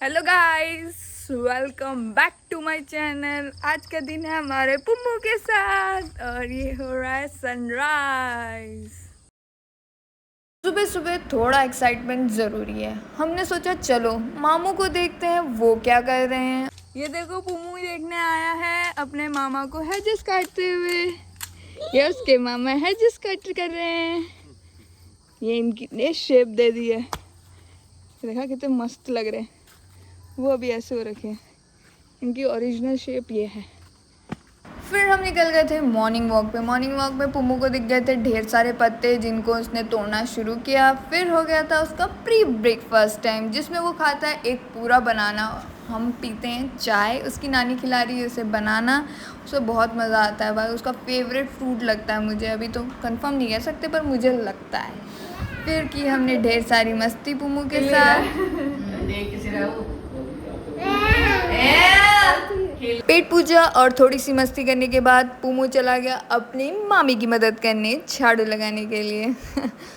Hello guys, welcome back to my channel. आज का दिन है हमारे पुम्मू के साथ और ये हो रहा है सनराइज। सुबह सुबह थोड़ा एक्साइटमेंट ज़रूरी है। हमने सोचा चलो मामू को देखते हैं वो क्या कर रहे हैं। ये देखो पुम्मू देखने आया है अपने मामा को हेजेस काटते हुए। ये उसके मामा हेजेस कट कर रहे हैं। ये इनकी ने शेप दे दी है, देखा कितने मस्त लग रहे हैं। वो अभी ऐसे हो रखे हैं, इनकी ओरिजिनल शेप ये है। फिर हम निकल गए थे मॉर्निंग वॉक पे। मॉर्निंग वॉक में पुम्मू को दिख गए थे ढेर सारे पत्ते जिनको उसने तोड़ना शुरू किया। फिर हो गया था उसका प्री ब्रेकफास्ट टाइम जिसमें वो खाता है एक पूरा बनाना। हम पीते हैं चाय, उसकी नानी खिला रही है उसे बनाना। उसे बहुत मज़ा आता है भाई, उसका फेवरेट फ्रूट लगता है मुझे। अभी तो कंफर्म नहीं कह सकते पर मुझे लगता है। फिर की हमने ढेर सारी मस्ती पुम्मू के साथ। पेट पूजा और थोड़ी सी मस्ती करने के बाद पुम्मू चला गया अपनी मामी की मदद करने झाड़ू लगाने के लिए।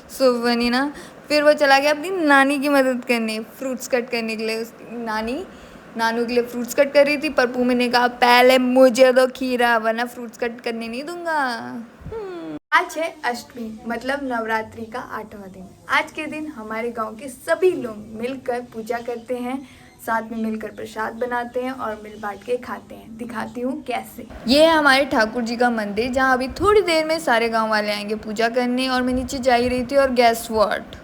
सो फनी ना। फिर वो चला गया अपनी नानी की मदद करने फ्रूट्स कट करने के लिए। उसकी नानी नानू के लिए फ्रूट्स कट कर रही थी पर पुम्मू ने कहा पहले मुझे दो खीरा वरना फ्रूट्स कट करने नहीं दूंगा। आज है अष्टमी मतलब नवरात्रि का 8वां दिन। आज के दिन हमारे गांव के सभी लोग मिलकर पूजा करते हैं, साथ में मिलकर प्रसाद बनाते हैं और मिल बांट के खाते हैं। दिखाती हूँ कैसे। ये है हमारे ठाकुर जी का मंदिर जहाँ अभी थोड़ी देर में सारे गांव वाले आएंगे पूजा करने। और मैं नीचे जा ही रही थी और गैस व्हाट,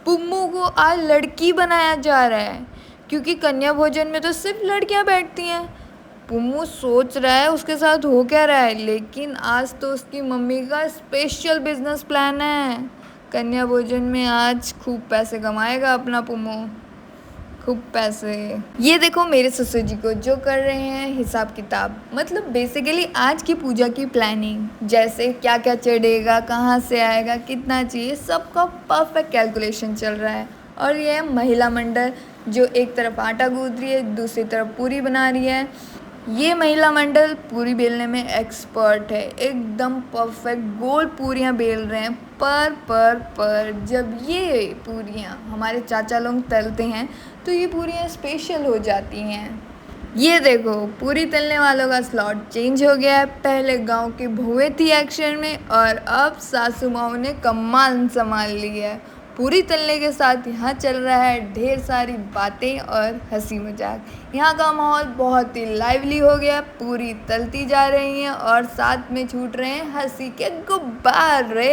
पुम्मू को आज लड़की बनाया जा रहा है क्योंकि कन्या भोजन में तो सिर्फ लड़कियाँ बैठती हैं। पुम्मू सोच रहा है उसके साथ हो क्या रहा है, लेकिन आज तो उसकी मम्मी का स्पेशल बिजनेस प्लान है। कन्या भोजन में आज खूब पैसे कमाएगा अपना पुम्मू, खूब पैसे। ये देखो मेरे ससुर जी को जो कर रहे हैं हिसाब किताब, मतलब बेसिकली आज की पूजा की प्लानिंग, जैसे क्या क्या चढ़ेगा, कहाँ से आएगा, कितना चाहिए, सबका परफेक्ट कैलकुलेशन चल रहा है। और ये है महिला मंडल जो एक तरफ आटा गूंथ रही है दूसरी तरफ पूरी बना रही है। ये महिला मंडल पूरी बेलने में एक्सपर्ट है, एकदम परफेक्ट गोल पूरियाँ बेल रहे हैं। पर जब ये पूरियाँ हमारे चाचा लोग तलते हैं तो ये पूरियाँ स्पेशल हो जाती हैं। ये देखो पूरी तलने वालों का स्लॉट चेंज हो गया है। पहले गांव की बहुएं थी एक्शन में और अब सासू माँ ने कमाल संभाल ली है। पूरी तलने के साथ यहाँ चल रहा है ढेर सारी बातें और हंसी मजाक। यहाँ का माहौल बहुत ही लाइवली हो गया। पूरी तलती जा रही हैं और साथ में छूट रहे हैं हंसी के गुब्बारे।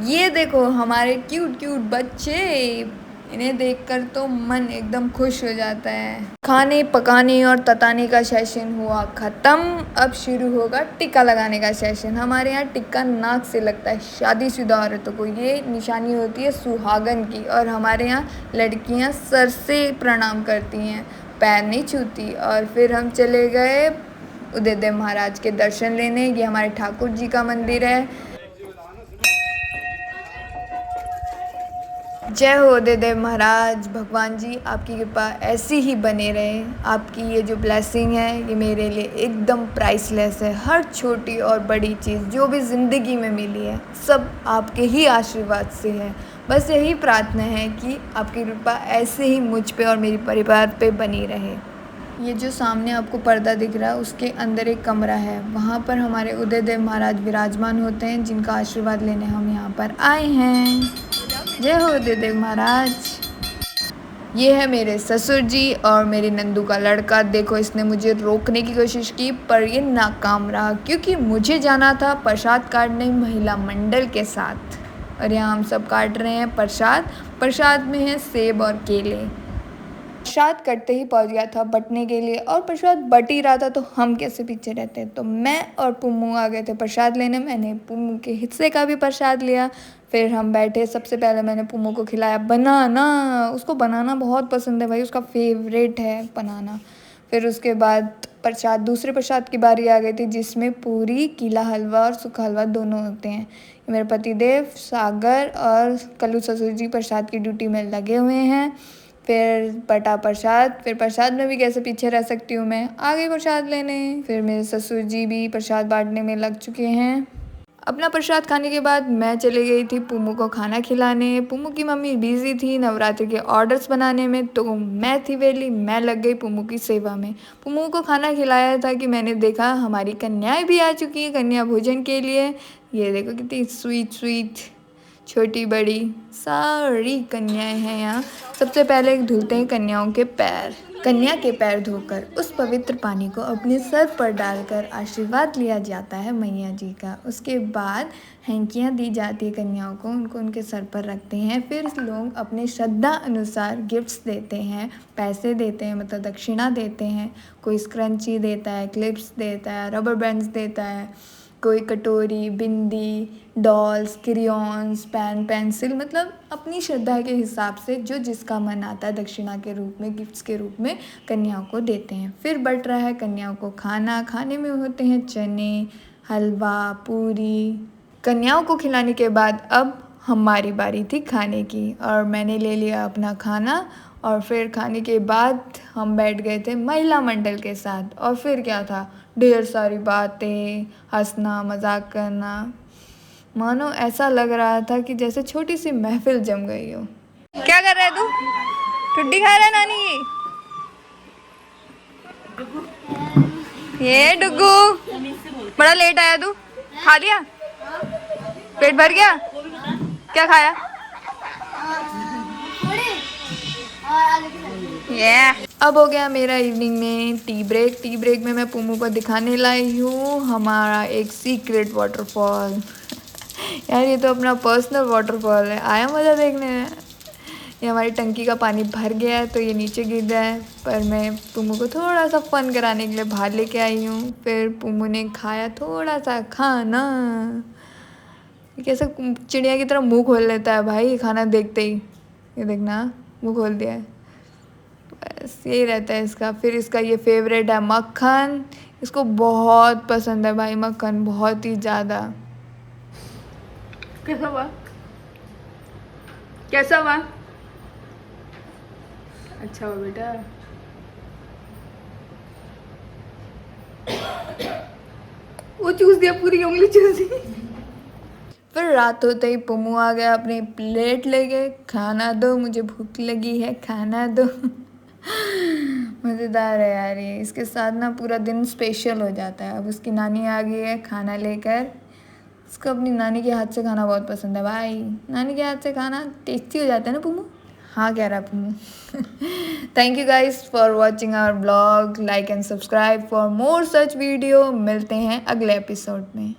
ये देखो हमारे क्यूट क्यूट बच्चे, इन्हें देखकर तो मन एकदम खुश हो जाता है। खाने पकाने और तताने का सेशन हुआ ख़त्म। अब शुरू होगा टिक्का लगाने का सेशन। हमारे यहाँ टिक्का नाक से लगता है शादीशुदा औरतों को, ये निशानी होती है सुहागन की। और हमारे यहाँ लड़कियाँ सर से प्रणाम करती हैं, पैर नहीं छूती। और फिर हम चले गए उदयदेव महाराज के दर्शन लेने। ये हमारे ठाकुर जी का मंदिर है। जय हो उदयदेव महाराज। भगवान जी आपकी कृपा ऐसी ही बने रहे। आपकी ये जो ब्लेसिंग है ये मेरे लिए एकदम प्राइसलेस है। हर छोटी और बड़ी चीज़ जो भी ज़िंदगी में मिली है सब आपके ही आशीर्वाद से है। बस यही प्रार्थना है कि आपकी कृपा ऐसे ही मुझ पे और मेरे परिवार पे बनी रहे। ये जो सामने आपको पर्दा दिख रहा है उसके अंदर एक कमरा है, वहाँ पर हमारे उदयदेव महाराज विराजमान होते हैं जिनका आशीर्वाद लेने हम यहाँ पर आए हैं। जय हो उदयदेव महाराज। ये है मेरे ससुर जी और मेरी नंदू का लड़का। देखो इसने मुझे रोकने की कोशिश की पर ये नाकाम रहा क्योंकि मुझे जाना था प्रसाद काटने महिला मंडल के साथ। और यहाँ हम सब काट रहे हैं प्रसाद। प्रसाद में है सेब और केले। प्रसाद कटते ही पहुंच गया था बटने के लिए और प्रसाद बट ही रहा था तो हम कैसे पीछे रहते। तो मैं और पुम्मू आ गए थे प्रसाद लेने। मैंने पुम्मू के हिस्से का भी प्रसाद लिया। फिर हम बैठे। सबसे पहले मैंने पुम्मू को खिलाया बनाना। उसको बनाना बहुत पसंद है भाई, उसका फेवरेट है बनाना। फिर उसके बाद प्रसाद दूसरे प्रसाद की बारी आ गई थी जिसमें पूरी कीला हलवा और सूखा हलवा दोनों होते हैं। मेरे पतिदेव सागर और कल्लू ससुर जी प्रसाद की ड्यूटी में लगे हुए हैं। फिर बटा प्रसाद। फिर प्रसाद में भी कैसे पीछे रह सकती हूँ मैं, आ गई प्रसाद लेने। फिर मेरे ससुर जी भी प्रसाद बांटने में लग चुके हैं। अपना प्रसाद खाने के बाद मैं चली गई थी पुम्मू को खाना खिलाने। पुम्मू की मम्मी बिज़ी थी नवरात्रि के ऑर्डर्स बनाने में, तो मैं थी वेली, मैं लग गई पुम्मू की सेवा में। पुम्मू को खाना खिलाया था कि मैंने देखा हमारी कन्याएं भी आ चुकी हैं कन्या भोजन के लिए। ये देखो कितनी स्वीट स्वीट छोटी बड़ी सारी कन्याएं हैं यहाँ। सबसे पहले धुलते हैं कन्याओं के पैर। कन्या के पैर धोकर उस पवित्र पानी को अपने सर पर डालकर आशीर्वाद लिया जाता है मैया जी का। उसके बाद हैंकियाँ दी जाती है कन्याओं को, उनको उनके सर पर रखते हैं। फिर लोग अपने श्रद्धा अनुसार गिफ्ट्स देते हैं, पैसे देते हैं, मतलब दक्षिणा देते हैं। कोई स्क्रंची देता है, क्लिप्स देता है, रबर बैंड्स देता है, कोई कटोरी, बिंदी, डॉल्स, क्रियॉन्स, पेन, पेंसिल, मतलब अपनी श्रद्धा के हिसाब से जो जिसका मन आता है दक्षिणा के रूप में, गिफ्ट्स के रूप में कन्याओं को देते हैं। फिर बट रहा है कन्याओं को खाना। खाने में होते हैं चने, हलवा, पूरी। कन्याओं को खिलाने के बाद अब हमारी बारी थी खाने की, और मैंने ले लिया अपना खाना। और फिर खाने के बाद हम बैठ गए थे महिला मंडल के साथ। और फिर क्या था, ढेर सारी बातें, हंसना, मजाक करना। मानो ऐसा लग रहा था कि जैसे छोटी सी महफिल जम गई हो। क्या कर रहा है तू? ठुड्डी खा रहा है नानी ये डुग्गू, बड़ा लेट आया तू। खा लिया? पेट भर गया? क्या खाया? अब हो गया मेरा इवनिंग में टी ब्रेक। टी ब्रेक में मैं पुम्मू को दिखाने लाई हूँ हमारा एक सीक्रेट वाटरफॉल। यार ये तो अपना पर्सनल वाटरफॉल है, आया मज़ा देखने में। ये हमारी टंकी का पानी भर गया है तो ये नीचे गिर रहा है, पर मैं पुम्मू को थोड़ा सा फन कराने के लिए बाहर लेके आई हूँ। फिर पुम्मू ने खाया थोड़ा सा खाना। कैसे चिड़िया की तरह मुंह खोल लेता है भाई खाना देखते ही। ये देखना, मुंह खोल दिया है। बस यही रहता है इसका। फिर इसका ये फेवरेट है मक्खन, इसको बहुत पसंद है भाई मक्खन, बहुत ही ज़्यादा। कैसा हुआ? कैसा हुआ? अच्छा हुआ बेटा। वो चूस दिया, पूरी उंगली चूस दी। फिर रात होते ही पुम्मू आ गया अपनी प्लेट लेके, खाना दो मुझे भूख लगी है, खाना दो। मज़ेदार है यार ये, इसके साथ ना पूरा दिन स्पेशल हो जाता है। अब उसकी नानी आ गई है खाना लेकर। उसको अपनी नानी के हाथ से खाना बहुत पसंद है भाई। नानी के हाथ से खाना टेस्टी हो जाता है ना पुम्मू? हाँ कह रहा पुम्मू। Thank you guys for watching our blog. Like and subscribe for more such video. मिलते हैं अगले एपिसोड में।